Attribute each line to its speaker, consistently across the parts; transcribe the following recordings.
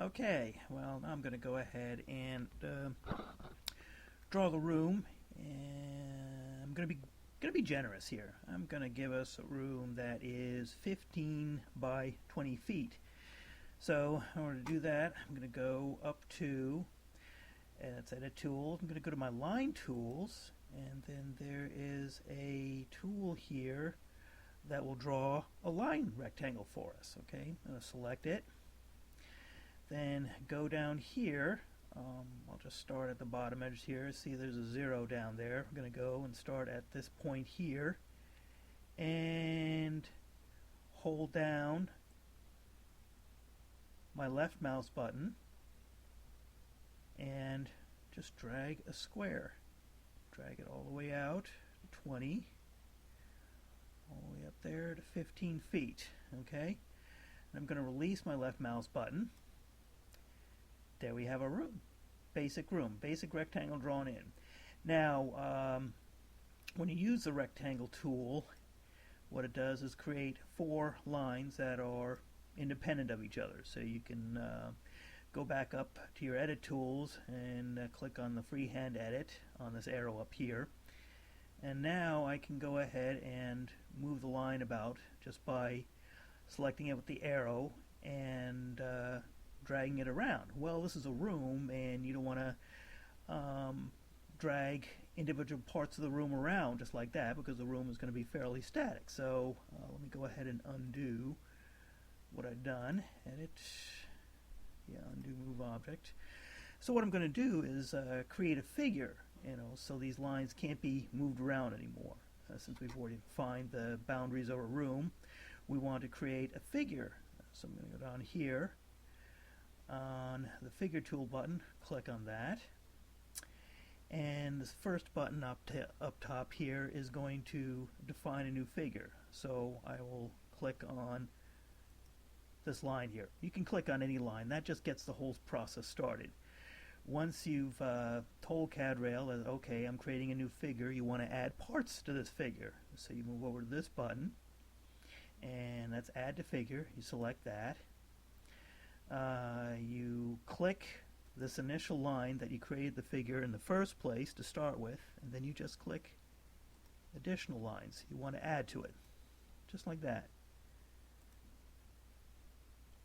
Speaker 1: Okay, well, I'm going to go ahead and draw the room, and I'm going to be generous here. I'm going to give us a room that is 15 by 20 feet. So in order to do that, I'm going to go up to let's edit tools. I'm going to go to my line tools, and then there is a tool here that will draw a line rectangle for us. Okay, I'm going to select it. Then go down here. I'll just start at the bottom edge here. See, there's a 0 down there. I'm going to go and start at this point here and hold down my left mouse button and just drag a square. Drag it all the way out to 20, all the way up there to 15 feet. Okay? And I'm going to release my left mouse button. There we have a room. Basic rectangle drawn in. Now, when you use the rectangle tool, what it does is create 4 lines that are independent of each other. So you can go back up to your edit tools and click on the freehand edit on this arrow up here. And now I can go ahead and move the line about just by selecting it with the arrow and dragging it around. Well, this is a room, and you don't want to drag individual parts of the room around just like that, because the room is going to be fairly static. So let me go ahead and undo what I've done. Edit, undo move object. So what I'm going to do is create a figure, so these lines can't be moved around anymore. Since we've already defined the boundaries of a room, we want to create a figure. So I'm going to go down here on the figure tool button, click on that, and this first button up top here is going to define a new figure. So I will click on this line here. You can click on any line. That just gets the whole process started. Once you've told CADRail that, okay, I'm creating a new figure, you want to add parts to this figure. So you move over to this button, and that's add to figure. You select that. You click this initial line that you created the figure in the first place to start with, and then you just click additional lines you want to add to it, just like that.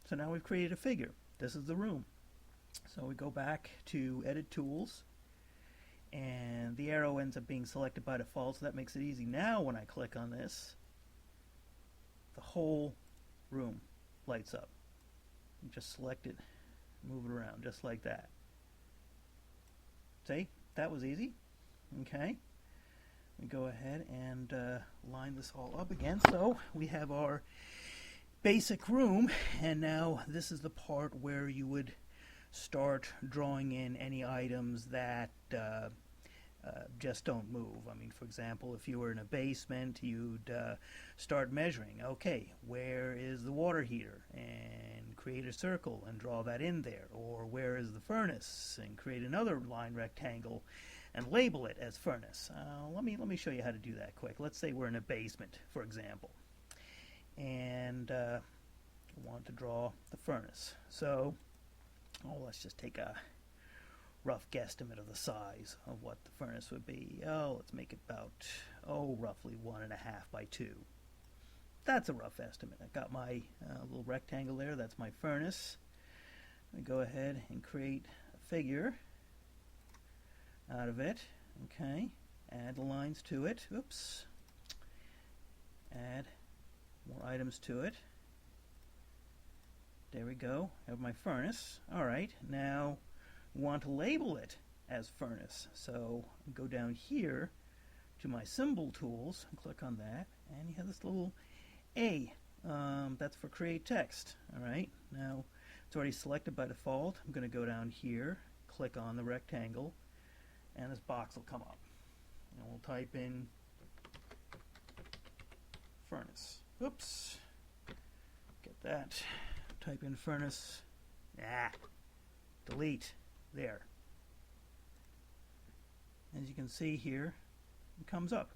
Speaker 1: So now we've created a figure. This is the room. So we go back to edit tools, and the arrow ends up being selected by default, so that makes it easy. Now when I click on this, the whole room lights up. You just select it, move it around just like that. See, that was easy. Okay, we go ahead and line this all up again. So we have our basic room, and now this is the part where you would start drawing in any items that just don't move. I mean, for example, if you were in a basement, you'd start measuring. Okay, where is the water heater? And create a circle and draw that in there. Or where is the furnace? And create another line rectangle and label it as furnace. Let me show you how to do that quick. Let's say we're in a basement, for example, and want to draw the furnace. So, let's just take a rough guesstimate of the size of what the furnace would be. Let's make it about, roughly 1.5 by 2. That's a rough estimate. I got my little rectangle there. That's my furnace. I'm going to go ahead and create a figure out of it. Okay. Add the lines to it. Oops. Add more items to it. There we go. I have my furnace. All right. Now want to label it as furnace. So go down here to my symbol tools and click on that, and you have this little A. That's for create text. Alright, now it's already selected by default. I'm going to go down here, click on the rectangle, and this box will come up. And we'll type in furnace. Oops. Get that. Type in furnace. Delete. There. As you can see here, it comes up.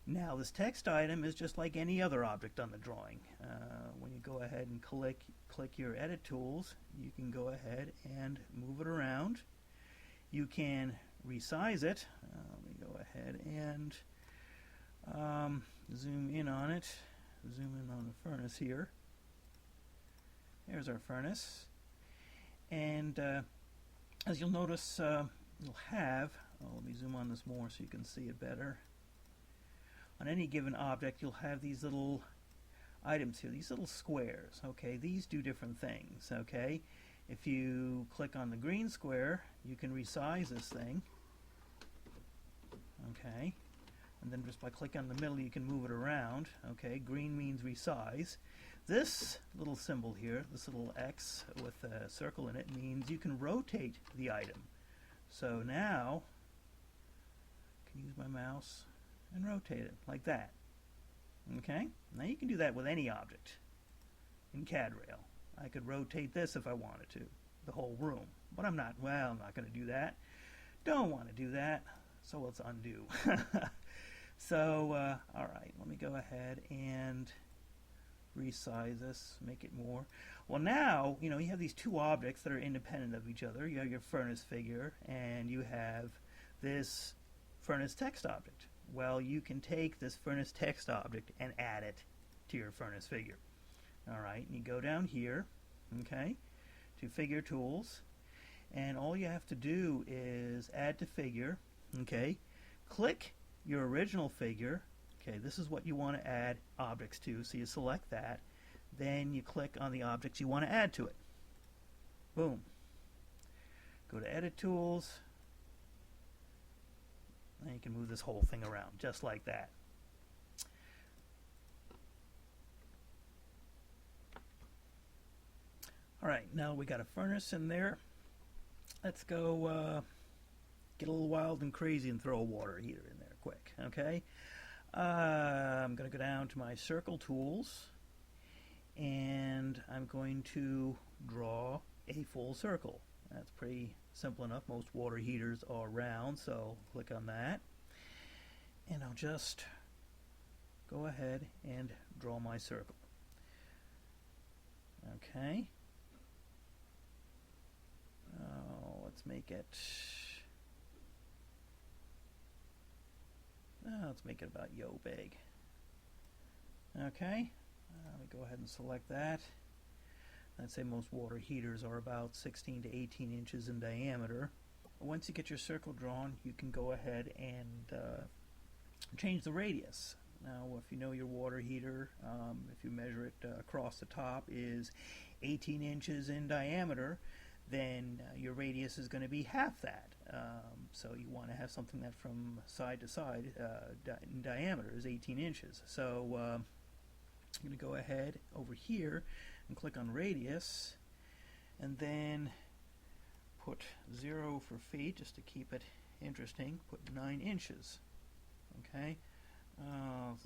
Speaker 1: Now this text item is just like any other object on the drawing. When you go ahead and click your edit tools, you can go ahead and move it around. You can resize it. Let me go ahead and zoom in on it. Zoom in on the furnace here. There's our furnace. And as you'll notice, you'll have, let me zoom on this more so you can see it better. On any given object, you'll have these little items here, these little squares. Okay, these do different things. Okay, if you click on the green square, you can resize this thing. Okay, and then just by clicking on the middle, you can move it around. Okay, green means resize. This little symbol here, this little X with a circle in it, means you can rotate the item. So now, I can use my mouse and rotate it like that. Okay, now you can do that with any object in CAD-RAIL. I could rotate this if I wanted to, the whole room, but I'm not going to do that. Don't want to do that, so let's undo. So, all right, let me go ahead and resize this, make it more. Well, now, you have these two objects that are independent of each other. You have your furnace figure, and you have this furnace text object. Well, you can take this furnace text object and add it to your furnace figure. All right, and you go down here, okay, to Figure Tools, and all you have to do is Add to Figure, okay, click your original figure. Okay, this is what you want to add objects to, so you select that. Then you click on the objects you want to add to it. Boom. Go to Edit Tools, and you can move this whole thing around, just like that. Alright, now we got a furnace in there. Let's go get a little wild and crazy and throw a water heater in there quick, okay? I'm going to go down to my circle tools, and I'm going to draw a full circle. That's pretty simple enough. Most water heaters are round, so click on that. And I'll just go ahead and draw my circle. Okay. Let's make it... let's make it about yo big. Okay, let me go ahead and select that. I'd say most water heaters are about 16 to 18 inches in diameter. Once you get your circle drawn, you can go ahead and change the radius. Now, if you know your water heater, if you measure it across the top is 18 inches in diameter, then your radius is going to be half that. So you want to have something that from side to side in diameter is 18 inches. So I'm going to go ahead over here and click on radius, and then put 0 for feet just to keep it interesting. Put 9 inches. Okay,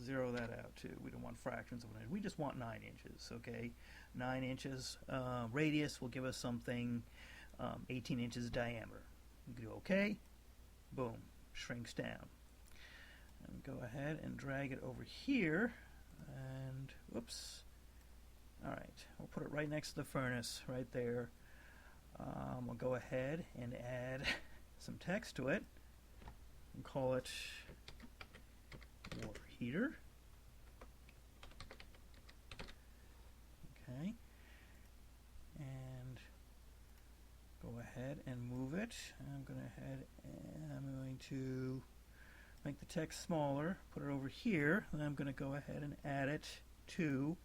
Speaker 1: zero that out too. We don't want fractions of an inch. We just want 9 inches. Okay, 9 inches. Radius will give us something 18 inches diameter. You can do OK. Boom, shrinks down. And go ahead and drag it over here. And whoops. All right, we'll put it right next to the furnace, right there. We'll go ahead and add some text to it and call it water heater. Okay, and go ahead and move it. I'm going to make the text smaller, put it over here, and I'm going to go ahead and add it to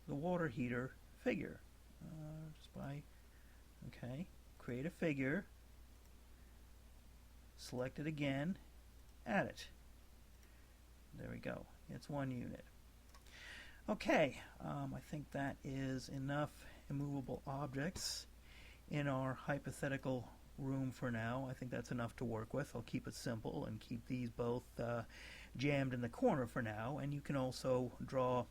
Speaker 1: the water heater figure. Just by, okay, create a figure, select it again, add it. There we go. It's 1 unit. Okay, I think that is enough immovable objects in our hypothetical room for now. I think that's enough to work with. I'll keep it simple and keep these both jammed in the corner for now, and you can also draw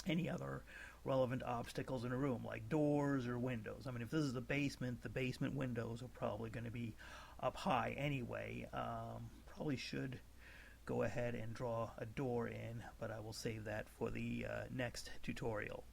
Speaker 1: any other relevant obstacles in a room, like doors or windows. I mean, if this is the basement windows are probably going to be up high anyway. Probably should go ahead and draw a door in, but I will save that for the next tutorial.